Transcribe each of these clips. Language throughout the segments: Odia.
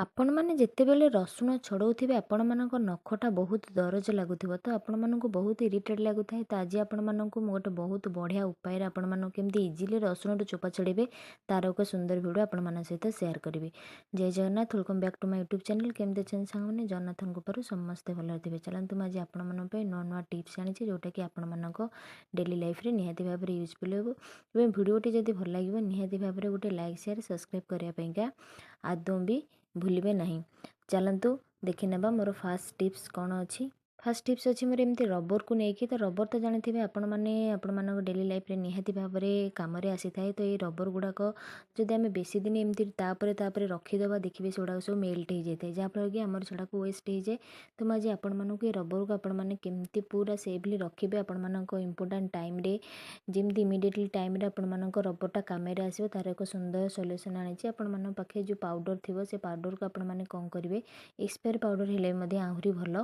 ଆପଣମାନେ ଯେତେବେଳେ ରସୁଣ ଛଡ଼ଉଥିବେ ଆପଣମାନଙ୍କ ନଖଟା ବହୁତ ଦରଜ ଲାଗୁଥିବ, ତ ଆପଣମାନଙ୍କୁ ବହୁତ ଇରିଟେଟ୍ ଲାଗୁଥାଏ। ତ ଆଜି ଆପଣମାନଙ୍କୁ ମୁଁ ଗୋଟେ ବହୁତ ବଢ଼ିଆ ଉପାୟରେ ଆପଣମାନଙ୍କୁ କେମିତି ଇଜିଲି ରସୁଣଠୁ ଚୋପା ଛଡ଼େଇବେ ତାର ଏକ ସୁନ୍ଦର ଭିଡ଼ିଓ ଆପଣମାନଙ୍କ ସହିତ ସେୟାର କରିବି। ଜୟ Jagannath, welcome back to my YouTube channel. କେମିତି ଅଛନ୍ତି ସାଙ୍ଗମାନେ? ଜଗନ୍ନାଥଙ୍କ କୃପାରୁ ସମସ୍ତେ ଭଲରେ ଥିବେ। ଚାଲନ୍ତୁ ମୁଁ ଆଜି ଆପଣମାନଙ୍କ ପାଇଁ ନୂଆ ନୂଆ ଟିପ୍ସ ଆଣିଛି, ଯେଉଁଟାକି ଆପଣମାନଙ୍କ ଡେଲି ଲାଇଫ୍ରେ ନିହାତି ଭାବରେ ୟୁଜଫୁଲ୍ ହେବ। ଏବଂ ଭିଡ଼ିଓଟି ଯଦି ଭଲ ଲାଗିବ ନିହାତି ଭାବରେ ଗୋଟେ ଲାଇକ୍ ସେୟାର ସବସ୍କ୍ରାଇବ୍ କରିବା ପାଇଁକା ଆଦୌ ବି ଭୁଲିବେ ନାହିଁ। ଚାଲନ୍ତୁ ଦେଖିନେବା ମୋର ଫାର୍ଷ୍ଟ ଟିପ୍ସ କ'ଣ ଅଛି। ଫାର୍ଷ୍ଟ ଟିପ୍ସ ଅଛି ମୋର ଏମିତି ରବରକୁ ନେଇକି। ତ ରବର ତ ଜାଣିଥିବେ ଆପଣମାନଙ୍କ ଡେଲି ଲାଇଫ୍ରେ ନିହାତି ଭାବରେ କାମରେ ଆସିଥାଏ। ତ ଏଇ ରବର ଗୁଡ଼ାକ ଯଦି ଆମେ ବେଶୀ ଦିନ ଏମିତି ତାପରେ ରଖିଦେବା, ଦେଖିବେ ସେଗୁଡ଼ାକ ସବୁ ମେଲ୍ଟ ହେଇଯାଇଥାଏ, ଯାହାଫଳରେ କି ଆମର ସେଟାକୁ ୱେଷ୍ଟ ହେଇଯାଏ। ତ ମୁଁ ଆଜି ଆପଣମାନଙ୍କୁ ଏ ରବରକୁ ଆପଣମାନେ କେମିତି ପୁରା ସେଫଲି ରଖିବେ ଆପଣମାନଙ୍କ ଇମ୍ପୋର୍ଟାଣ୍ଟ ଟାଇମ୍ରେ, ଯେମିତି ଇମିଡ଼ିଏଟଲି ଟାଇମ୍ରେ ଆପଣମାନଙ୍କ ରବରଟା କାମରେ ଆସିବ, ତାର ଏକ ସୁନ୍ଦର ସଲ୍ୟୁସନ୍ ଆଣିଛି। ଆପଣମାନଙ୍କ ପାଖରେ ଯେଉଁ ପାଉଡ଼ର ଥିବ ସେ ପାଉଡ଼ରକୁ ଆପଣମାନେ କ'ଣ କରିବେ, ଏକ୍ସପାୟାର ପାଉଡ଼ର ହେଲେ ମଧ୍ୟ ଆହୁରି ଭଲ।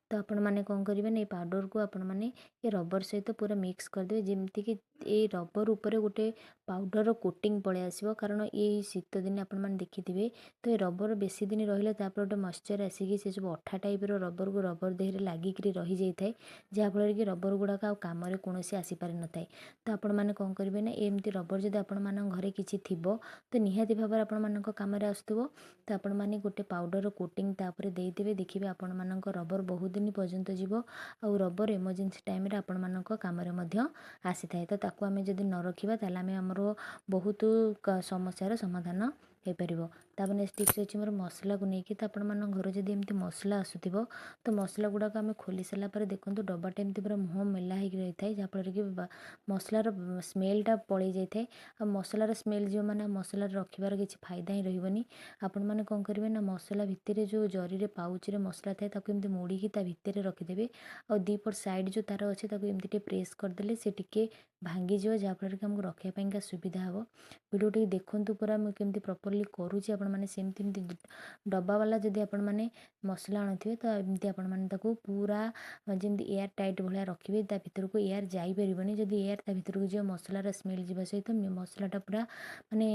ତ ଆପଣମାନେ କ'ଣ କରିବେ ନା, ଏ ପାଉଡ଼ରକୁ ଆପଣମାନେ ଏ ରବର ସହିତ ପୁରା ମିକ୍ସ କରିଦେବେ, ଯେମିତିକି ଏଇ ରବର ଉପରେ ଗୋଟେ ପାଉଡ଼ରର କୋଟିଂ ପଳେଇ ଆସିବ। କାରଣ ଏଇ ଶୀତ ଦିନେ ଆପଣମାନେ ଦେଖିଥିବେ ତ ଏ ରବର ବେଶୀ ଦିନ ରହିଲେ ତାପରେ ଗୋଟେ ମଶ୍ଚର ଆସିକି ସେ ସବୁ ଅଠା ଟାଇପ୍ର ରବରକୁ ରବର ଦେହରେ ଲାଗିକିରି ରହିଯାଇଥାଏ, ଯାହାଫଳରେ କି ରବର ଗୁଡ଼ାକ ଆଉ କାମରେ କୌଣସି ଆସିପାରିନଥାଏ। ତ ଆପଣମାନେ କ'ଣ କରିବେ ନା, ଏମିତି ରବର ଯଦି ଆପଣମାନଙ୍କ ଘରେ କିଛି ଥିବ ତ ନିହାତି ଭାବରେ ଆପଣମାନଙ୍କ କାମରେ ଆସୁଥିବ। ତ ଆପଣମାନେ ଗୋଟେ ପାଉଡ଼ର କୋଟିଂ ତାପରେ ଦେଇଦେବେ, ଦେଖିବେ ଆପଣମାନଙ୍କ ରବର ବହୁତ ଦିନ ପର୍ଯ୍ୟନ୍ତ ଯିବ। ଆଉ ରବର ଏମର୍ଜେନ୍ସି ଟାଇମ୍ରେ ଆପଣମାନଙ୍କ କାମରେ ମଧ୍ୟ ଆସିଥାଏ। ତ ତାକୁ ଆମେ ଯଦି ନ ରଖିବା ତାହେଲେ ଆମେ ଆମର ବହୁତ ସମସ୍ୟାର ସମାଧାନ ହେଇପାରିବ। ତାପରେ ନେକ୍ସଟ ଟିପ୍ସ ଅଛି ମୋର ମସଲାକୁ ନେଇକି। ତ ଆପଣମାନଙ୍କ ଘରେ ଯଦି ଏମିତି ମସଲା ଆସୁଥିବ ତ ମସଲା ଗୁଡ଼ାକ ଆମେ ଖୋଲି ସାରିଲା ପରେ ଦେଖନ୍ତୁ ଡବାଟା ଏମିତି ପୁରା ମୁହଁ ମେଲା ହେଇକି ରହିଥାଏ, ଯାହାଫଳରେ କି ମସଲାର ସ୍ମେଲ୍ଟା ପଳେଇ ଯାଇଥାଏ। ଆଉ ମସଲାର ସ୍ମେଲ୍ ଯେଉଁମାନେ ମସଲାରେ ରଖିବାର କିଛି ଫାଇଦା ହିଁ ରହିବନି। ଆପଣମାନେ କ'ଣ କରିବେ ନା, ମସଲା ଭିତରେ ଯେଉଁ ଜରିରେ ପାଉଚରେ ମସଲା ଥାଏ ତାକୁ ଏମିତି ମୋଡ଼ିକି ତା ଭିତରେ ରଖିଦେବେ। ଆଉ ଦୁଇପଟ ସାଇଡ଼୍ ଯେଉଁ ତାର ଅଛି ତାକୁ ଏମିତି ଟିକେ ପ୍ରେସ୍ କରିଦେଲେ ସେ ଟିକେ ଭାଙ୍ଗିଯିବ, ଯାହାଫଳରେ କି ଆମକୁ ରଖିବା ପାଇଁକା ସୁବିଧା ହେବ। ଭିଡ଼ିଓଟିକୁ ଦେଖନ୍ତୁ ପୁରା ମୁଁ କେମିତି ପ୍ରପରଲି କରୁଛି। ଆପଣମାନେ ସେମିତି ଏମିତି ଡବାବାଲା ଯଦି ଆପଣମାନେ ମସଲା ଆଣୁଥିବେ ତ ଏମିତି ଆପଣମାନେ ତାକୁ ପୁରା ଯେମିତି ଏୟାର ଟାଇଟ୍ ଭଳିଆ ରଖିବେ, ତା ଭିତରକୁ ଏୟାର ଯାଇପାରିବନି। ଯଦି ଏୟାର ତା ଭିତରକୁ ଯିବ ମସଲାର ସ୍ମେଲ୍ ଯିବା ସହିତ ମସଲାଟା ପୁରା ମାନେ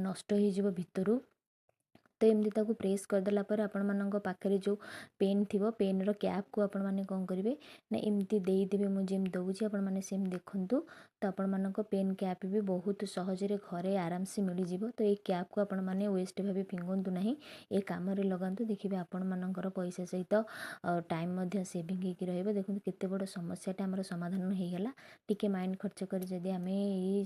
ନଷ୍ଟ ହେଇଯିବ ଭିତରୁ। ତ ଏମିତି ତାକୁ ପ୍ରେସ୍ କରିଦେଲା ପରେ ଆପଣମାନଙ୍କ ପାଖରେ ଯେଉଁ ପେନ୍ ଥିବ, ପେନ୍ର କ୍ୟାପ୍କୁ ଆପଣମାନେ କ'ଣ କରିବେ ନା ଏମିତି ଦେଇଦେବେ। ମୁଁ ଯେମିତି ଦେଉଛି ଆପଣମାନେ ସେମିତି ଦେଖନ୍ତୁ। ତ ଆପଣମାନଙ୍କ ପେନ୍ କ୍ୟାପ୍ ବି ବହୁତ ସହଜରେ ଘରେ ଆରାମସେ ମିଳିଯିବ। ତ ଏଇ କ୍ୟାପ୍କୁ ଆପଣମାନେ ୱେଷ୍ଟ ଭାବେ ଫିଙ୍ଗନ୍ତୁ ନାହିଁ, ଏ କାମରେ ଲଗାନ୍ତୁ। ଦେଖିବେ ଆପଣମାନଙ୍କର ପଇସା ସହିତ ଟାଇମ୍ ମଧ୍ୟ ସେଭିଂ ହେଇକି ରହିବ। ଦେଖନ୍ତୁ କେତେ ବଡ଼ ସମସ୍ୟାଟା ଆମର ସମାଧାନ ହେଇଗଲା। ଟିକେ ମାଇଣ୍ଡ ଖର୍ଚ୍ଚ କରି ଯଦି ଆମେ ଏଇ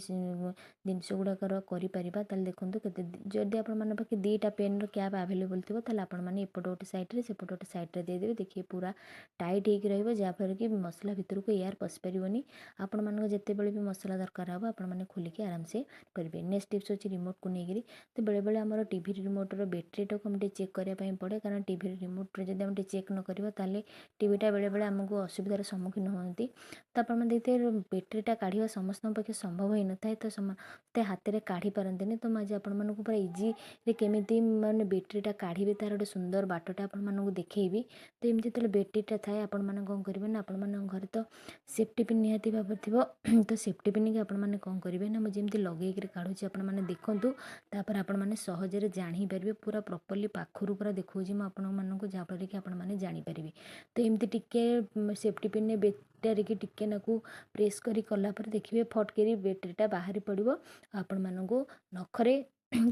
ଜିନିଷ ଗୁଡ଼ାକର କରିପାରିବା ତାହେଲେ ଦେଖନ୍ତୁ କେତେ। ଯଦି ଆପଣମାନଙ୍କ ପାଖେ ଦୁଇଟା ପେନ୍ର କ୍ୟାପ୍ ଆଭେଲେବୁଲ୍ ଥିବ ତାହେଲେ ଆପଣମାନେ ଏପଟ ଗୋଟେ ସାଇଡ଼୍ରେ ସେପଟ ଗୋଟେ ସାଇଡ଼୍ରେ ଦେଇଦେବେ, ଦେଖିବେ ପୁରା ଟାଇଟ୍ ହେଇକି ରହିବ, ଯାହାଫଳରେ କି ମସଲା ଭିତରକୁ ଏୟାର ପଶିପାରିବନି। ଆପଣମାନଙ୍କୁ ଯେତେବେଳେ ବି ମସଲା ଦରକାର ହେବ ଆପଣମାନେ ଖୋଲିକି ଆରାମସେ କରିବେ। ନେକ୍ସଟ ଟିପ୍ସ ଅଛି ରିମୋଟ୍କୁ ନେଇକିରି। ତ ବେଳେବେଳେ ଆମର ଟିଭି ରିମୋଟ୍ର ବ୍ୟାଟେରୀଟାକୁ ଆମେ ଟିକେ ଚେକ୍ କରିବା ପାଇଁ ପଡ଼େ, କାରଣ ଟିଭି ରିମୋଟ୍ରେ ଯଦି ଆମେ ଟିକେ ଚେକ୍ ନ କରିବା ତାହେଲେ ଟିଭିଟା ବେଳେବେଳେ ଆମକୁ ଅସୁବିଧାର ସମ୍ମୁଖୀନ ହୁଅନ୍ତି। ତ ଆପଣମାନେ ଦେଖିଥିବେ ବ୍ୟାଟେରୀଟା କାଢ଼ିବା ସମସ୍ତଙ୍କ ପକ୍ଷେ ସମ୍ଭବ ହୋଇନଥାଏ, ତ ସମସ୍ତେ ହାତରେ କାଢ଼ି ପାରନ୍ତିନି। ତ ମୁଁ ଆଜି ଆପଣମାନଙ୍କୁ ପୁରା ଇଜିରେ କେମିତି ମାନେ ବ୍ୟାଟେରୀଟା କାଢ଼ିବେ ତାର ଗୋଟେ ସୁନ୍ଦର ବାଟଟା ଆପଣମାନଙ୍କୁ ଦେଖେଇବି। ତ ଏମିତି ଯେତେବେଳେ ବ୍ୟାଟେରୀଟା ଥାଏ ଆପଣମାନେ କ'ଣ କରିବେ ନା, ଆପଣମାନଙ୍କ ଘରେ ତ ସେଫ୍ଟି ପିନ୍ ନିହାତି ଭାବରେ ଥିବ। ତ ସେଫ୍ଟି ପିନ୍କି ଆପଣମାନେ କ'ଣ କରିବେ ନା, ମୁଁ ଯେମିତି ଲଗେଇକିରି କାଢ଼ୁଛି ଆପଣମାନେ ଦେଖନ୍ତୁ, ତାପରେ ଆପଣମାନେ ସହଜରେ ଜାଣିପାରିବେ। ପୁରା ପ୍ରପରଲି ପାଖରୁ ପୁରା ଦେଖାଉଛି ମୁଁ ଆପଣମାନଙ୍କୁ, ଯାହାଫଳରେ କି ଆପଣମାନେ ଜାଣିପାରିବେ। ତ ଏମିତି ଟିକେ ସେଫ୍ଟି ପିନ୍ରେ ବ୍ୟାଟେରୀକି ଟିକେ ନାକୁ ପ୍ରେସ୍ କରି କଲା ପରେ ଦେଖିବେ ଫଟକିରି ବ୍ୟାଟେରୀଟା ବାହାରି ପଡ଼ିବ। ଆପଣମାନଙ୍କୁ ନଖରେ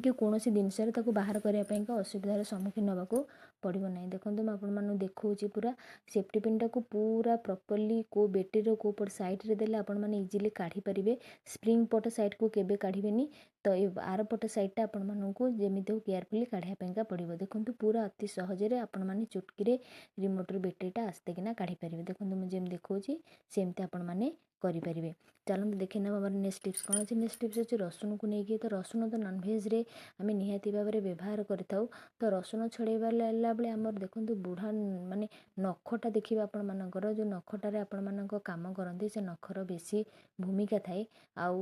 କି କୌଣସି ଜିନିଷରେ ତାକୁ ବାହାର କରିବା ପାଇଁକା ଅସୁବିଧାର ସମ୍ମୁଖୀନ ହେବାକୁ ପଡ଼ିବ ନାହିଁ। ଦେଖନ୍ତୁ ମୁଁ ଆପଣମାନଙ୍କୁ ଦେଖାଉଛି ପୁରା ସେଫ୍ଟି ପିନ୍ଟାକୁ ପୁରା ପ୍ରପରଲି କେଉଁ ବ୍ୟାଟେରୀର କେଉଁ ପଟ ସାଇଡ଼୍ରେ ଦେଲେ ଆପଣମାନେ ଇଜିଲି କାଢ଼ିପାରିବେ। ସ୍ପ୍ରିଙ୍ଗ ପଟ ସାଇଡ଼୍କୁ କେବେ କାଢ଼ିବେନି। ତ ଏ ଆର ପଟ ସାଇଡ଼୍ଟା ଆପଣମାନଙ୍କୁ ଯେମିତି ହେଉ କେୟାରଫୁଲି କାଢ଼ିବା ପାଇଁକା ପଡ଼ିବ। ଦେଖନ୍ତୁ ପୁରା ଅତି ସହଜରେ ଆପଣମାନେ ଚୁଟକିରେ ରିମୋଟ୍ର ବ୍ୟାଟେରୀଟା ଆସ୍ତେକିନା କାଢ଼ିପାରିବେ। ଦେଖନ୍ତୁ ମୁଁ ଯେମିତି ଦେଖାଉଛି ସେମିତି ଆପଣମାନେ କରିପାରିବେ। ଚାଲନ୍ତୁ ଦେଖି ନେବା ଆମର ନେକ୍ସଟ ଟିପ୍ସ କ'ଣ ଅଛି। ନେକ୍ସଟ ଟିପ୍ସ ଅଛି ରସୁଣକୁ ନେଇକି। ତ ରସୁଣ ତ ନନଭେଜରେ ଆମେ ନିହାତି ଭାବରେ ବ୍ୟବହାର କରିଥାଉ। ତ ରସୁଣ ଛଡ଼େଇବା ବେଳେ ଆମର ଦେଖନ୍ତୁ ବୁଢ଼ା ମାନେ ନଖଟା ଦେଖିବେ ଆପଣମାନଙ୍କର, ଯେଉଁ ନଖଟାରେ ଆପଣମାନଙ୍କ କାମ କରନ୍ତି ସେ ନଖର ବେଶୀ ଭୂମିକା ଥାଏ। ଆଉ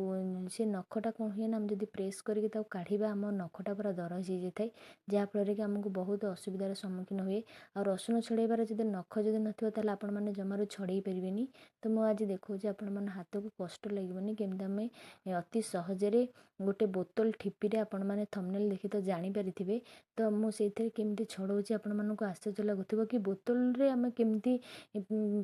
ସେ ନଖଟା କ'ଣ ହୁଏ ନା, ଆମେ ଯଦି ପ୍ରେସ୍ କରିକି ତାକୁ କାଢ଼ିବା ଆମ ନଖଟା ପୁରା ଦରଜ ହେଇଯାଇଥାଏ, ଯାହାଫଳରେ କି ଆମକୁ ବହୁତ ଅସୁବିଧାର ସମ୍ମୁଖୀନ ହୁଏ। ଆଉ ରସୁଣ ଛଡ଼େଇବାର ଯଦି ନଖ ଯଦି ନଥିବ ତାହେଲେ ଆପଣମାନେ ଜମାରୁ ଛଡ଼େଇ ପାରିବେନି। ତ ମୁଁ ଆଜି ଦେଖାଉଛି ଆପଣମାନ ହାତକୁ କଷ୍ଟ ଲାଗିବନି କେମିତି ଆମେ ଅତି ସହଜରେ ଗୋଟେ ବୋତଲ ଠିପିରେ ଆପଣମାନେ ଥମ୍ବନେଲ୍ ଦେଖି ତ ଜାଣିପାରିଥିବେ। ତ ମୁଁ ସେଇଥିରେ କେମିତି ଛଡ଼ଉଛି ଆପଣମାନଙ୍କୁ ଆଶ୍ଚର୍ଯ୍ୟ ଲାଗୁଥିବ କି ବୋତଲରେ ଆମେ କେମିତି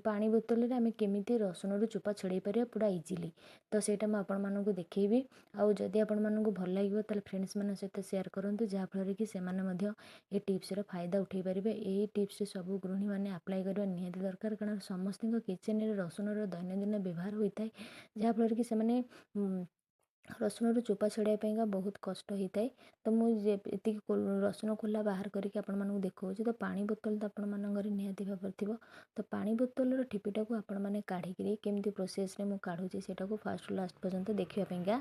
ପାଣି ବୋତଲରେ ଆମେ କେମିତି ରସୁଣରୁ ଚୋପା ଛଡ଼େଇ ପାରିବା ପୁରା ଇଜିଲି। ତ ସେଇଟା ମୁଁ ଆପଣମାନଙ୍କୁ ଦେଖେଇବି। ଆଉ ଯଦି ଆପଣମାନଙ୍କୁ ଭଲ ଲାଗିବ ତାହେଲେ ଫ୍ରେଣ୍ଡସ୍ମାନଙ୍କ ସହିତ ସେୟାର କରନ୍ତୁ, ଯାହାଫଳରେ କି ସେମାନେ ମଧ୍ୟ ଏ ଟିପ୍ସର ଫାଇଦା ଉଠାଇ ପାରିବେ। ଏହି ଟିପ୍ସ ସବୁ ଗୃହିଣୀମାନେ ଆପ୍ଲାଏ କରିବା ନିହାତି ଦରକାର, କାରଣ ସମସ୍ତଙ୍କ କିଚେନରେ ରସୁଣର ଦୈନନ୍ଦିନ ବ୍ୟବହାର ହୋଇଥାଏ, ଯାହାଫଳରେ କି ସେମାନେ ରସୁଣରୁ ଚୋପା ଛଡ଼ାଇବା ପାଇଁକା ବହୁତ କଷ୍ଟ ହୋଇଥାଏ। ତ ମୁଁ ଏତିକି ରସୁଣ ଖୋଲା ବାହାର କରିକି ଆପଣମାନଙ୍କୁ ଦେଖାଉଛି। ତ ପାଣି ବୋତଲ ତ ଆପଣମାନଙ୍କ ଘରେ ନିହାତି ଭାବରେ ଥିବ। ତ ପାଣି ବୋତଲର ଠିପିଟାକୁ ଆପଣମାନେ କାଢ଼ିକିରି କେମିତି ପ୍ରୋସେସ୍ରେ ମୁଁ କାଢ଼ୁଛି ସେଇଟାକୁ ଫାଷ୍ଟରୁ ଲାଷ୍ଟ ପର୍ଯ୍ୟନ୍ତ ଦେଖିବା ପାଇଁକା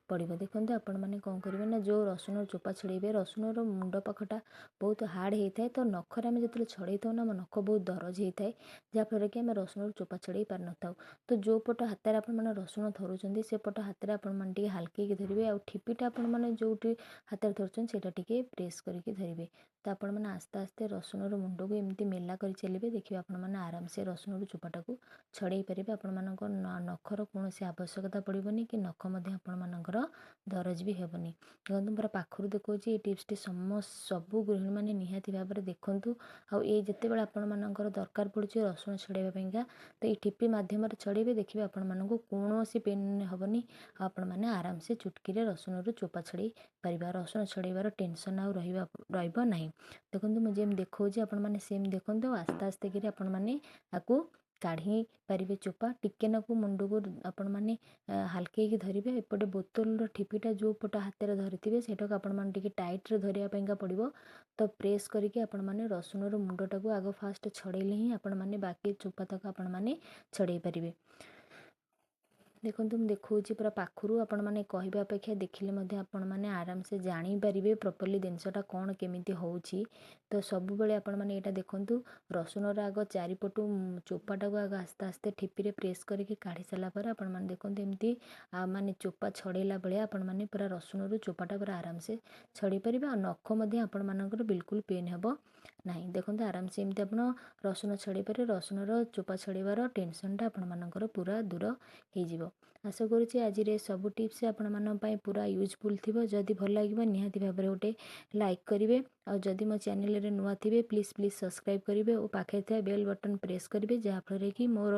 ପଡ଼ିବ। ଦେଖନ୍ତୁ ଆପଣମାନେ କ'ଣ କରିବେ ନା, ଯେଉଁ ରସୁଣର ଚୋପା ଛଡ଼େଇବେ, ରସୁଣର ମୁଣ୍ଡ ପାଖଟା ବହୁତ ହାର୍ଡ଼ ହେଇଥାଏ। ତ ନଖରେ ଆମେ ଯେତେବେଳେ ଛଡ଼େଇଥାଉ ନା, ଆମ ନଖ ବହୁତ ଦରଜ ହେଇଥାଏ, ଯାହାଫଳରେ କି ଆମେ ରସୁଣରୁ ଚୋପା ଛଡ଼େଇ ପାରିନଥାଉ। ତ ଯେଉଁ ପଟ ହାତରେ ଆପଣମାନେ ରସୁଣ ଧରୁଛନ୍ତି ସେ ପଟ ହାତରେ ଆପଣମାନେ ଟିକେ ହାଲକେଇକି ଧରିବେ, ଆଉ ଠିପିଟା ଆପଣମାନେ ଯେଉଁଠି ହାତରେ ଧରୁଛନ୍ତି ସେଇଟା ଟିକେ ପ୍ରେସ୍ କରିକି ଧରିବେ। ତ ଆପଣମାନେ ଆସ୍ତେ ଆସ୍ତେ ରସୁଣର ମୁଣ୍ଡକୁ ଏମିତି ମେଲା କରି ଚାଲିବେ, ଦେଖିବେ ଆପଣମାନେ ଆରାମସେ ରସୁଣରୁ ଚୋପାଟାକୁ ଛଡ଼େଇ ପାରିବେ। ଆପଣମାନଙ୍କ ନଖର କୌଣସି ଆବଶ୍ୟକତା ପଡ଼ିବନି, କି ନଖ ମଧ୍ୟ ଆପଣମାନଙ୍କର ଦରଜ ବି ହେବନି। ଦେଖନ୍ତୁ ପୁରା ପାଖରୁ ଦେଖାଉଛି। ଏ ଟିପ୍ସଟି ସବୁ ଗୃହିଣୀମାନେ ନିହାତି ଭାବରେ ଦେଖନ୍ତୁ। ଆଉ ଏଇ ଯେତେବେଳେ ଆପଣମାନଙ୍କର ଦରକାର ପଡ଼ୁଛି ରସୁଣ ଛଡ଼େଇବା ପାଇଁକା, ତ ଏଇ ଠିପି ମାଧ୍ୟମରେ ଛଡ଼େଇବେ, ଦେଖିବେ ଆପଣମାନଙ୍କୁ କୌଣସି ପେନ୍ ହେବନି। ଆଉ ଆପଣମାନେ ଆରାମସେ ଚୁଟକିରେ ରସୁଣରୁ ଚୋପା ଛଡ଼େଇ ପାରିବା। ରସୁଣ ଛଡ଼େଇବାର ଟେନସନ୍ ଆଉ ରହିବ ନାହିଁ। ଦେଖନ୍ତୁ ମୁଁ ଯେମିତି ଦେଖାଉଛି ଆପଣମାନେ ସେମିତି ଦେଖନ୍ତୁ। ଆସ୍ତେ ଆସ୍ତେ କରି ଆପଣମାନେ ଆକୁ କାଢ଼ି ପାରିବେ ଚୋପା। ଟିକେ ନାକୁ ମୁଣ୍ଡକୁ ଆପଣମାନେ ହାଲକେଇକି ଧରିବେ। ଏପଟେ ବୋତଲର ଠିପିଟା ଯେଉଁ ପଟ ହାତରେ ଧରିଥିବେ ସେଇଟାକୁ ଆପଣମାନେ ଟିକେ ଟାଇଟ୍ରେ ଧରିବା ପାଇଁକା ପଡ଼ିବ। ତ ପ୍ରେସ୍ କରିକି ଆପଣମାନେ ରସୁଣର ମୁଣ୍ଡଟାକୁ ଆଗ ଫାଷ୍ଟ ଛଡ଼େଇଲେ ହିଁ ଆପଣମାନେ ବାକି ଚୋପା ତକ ଆପଣମାନେ ଛଡ଼େଇ ପାରିବେ। ଦେଖନ୍ତୁ ମୁଁ ଦେଖାଉଛି ପୁରା ପାଖରୁ। ଆପଣମାନେ କହିବା ଅପେକ୍ଷା ଦେଖିଲେ ମଧ୍ୟ ଆପଣମାନେ ଆରାମସେ ଜାଣିପାରିବେ ପ୍ରପର୍ଲି ଜିନିଷଟା କ'ଣ କେମିତି ହେଉଛି। ତ ସବୁବେଳେ ଆପଣମାନେ ଏଇଟା ଦେଖନ୍ତୁ। ରସୁଣର ଆଗ ଚାରିପଟୁ ଚୋପାଟାକୁ ଆଗ ଆସ୍ତେ ଆସ୍ତେ ଠିପିରେ ପ୍ରେସ୍ କରିକି କାଢ଼ି ସାରିଲା ପରେ ଆପଣମାନେ ଦେଖନ୍ତୁ ଏମିତି ମାନେ ଚୋପା ଛଡ଼େଇଲା ଭଳିଆ ଆପଣମାନେ ପୁରା ରସୁଣରୁ ଚୋପାଟା ପୁରା ଆରାମସେ ଛଡ଼େଇ ପାରିବେ। ଆଉ ନଖ ମଧ୍ୟ ଆପଣମାନଙ୍କର ବିଲକୁଲ ପେନ୍ ହେବ ନାହିଁ। ଦେଖନ୍ତୁ ଆରାମସେ ଏମିତି ଆପଣ ରସୁଣ ଛଡ଼େଇ ପାରିବେ। ରସୁଣର ଚୋପା ଛଡ଼େଇବାର ଟେନସନ୍ଟା ଆପଣମାନଙ୍କର ପୁରା ଦୂର ହେଇଯିବ। ଆଶା କରୁଛି ଆଜିର ସବୁ ଟିପ୍ସ ଆପଣମାନଙ୍କ ପାଇଁ ପୁରା ୟୁଜଫୁଲ୍ ଥିବ। ଯଦି ଭଲ ଲାଗିବ ନିହାତି ଭାବରେ ଗୋଟେ ଲାଇକ୍ କରିବେ। ଆଉ ଯଦି ମୋ ଚ୍ୟାନେଲରେ ନୂଆ ଥିବେ ପ୍ଲିଜ୍ ସବସ୍କ୍ରାଇବ୍ କରିବେ ଓ ପାଖରେ ଥିବା ବେଲ୍ ବଟନ୍ ପ୍ରେସ୍ କରିବେ, ଯାହାଫଳରେ କି ମୋର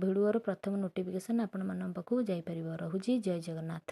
ଭିଡ଼ିଓର ପ୍ରଥମ ନୋଟିଫିକେସନ୍ ଆପଣମାନଙ୍କ ପାଖକୁ ଯାଇପାରିବ। ରହୁଛି, ଜୟ ଜଗନ୍ନାଥ।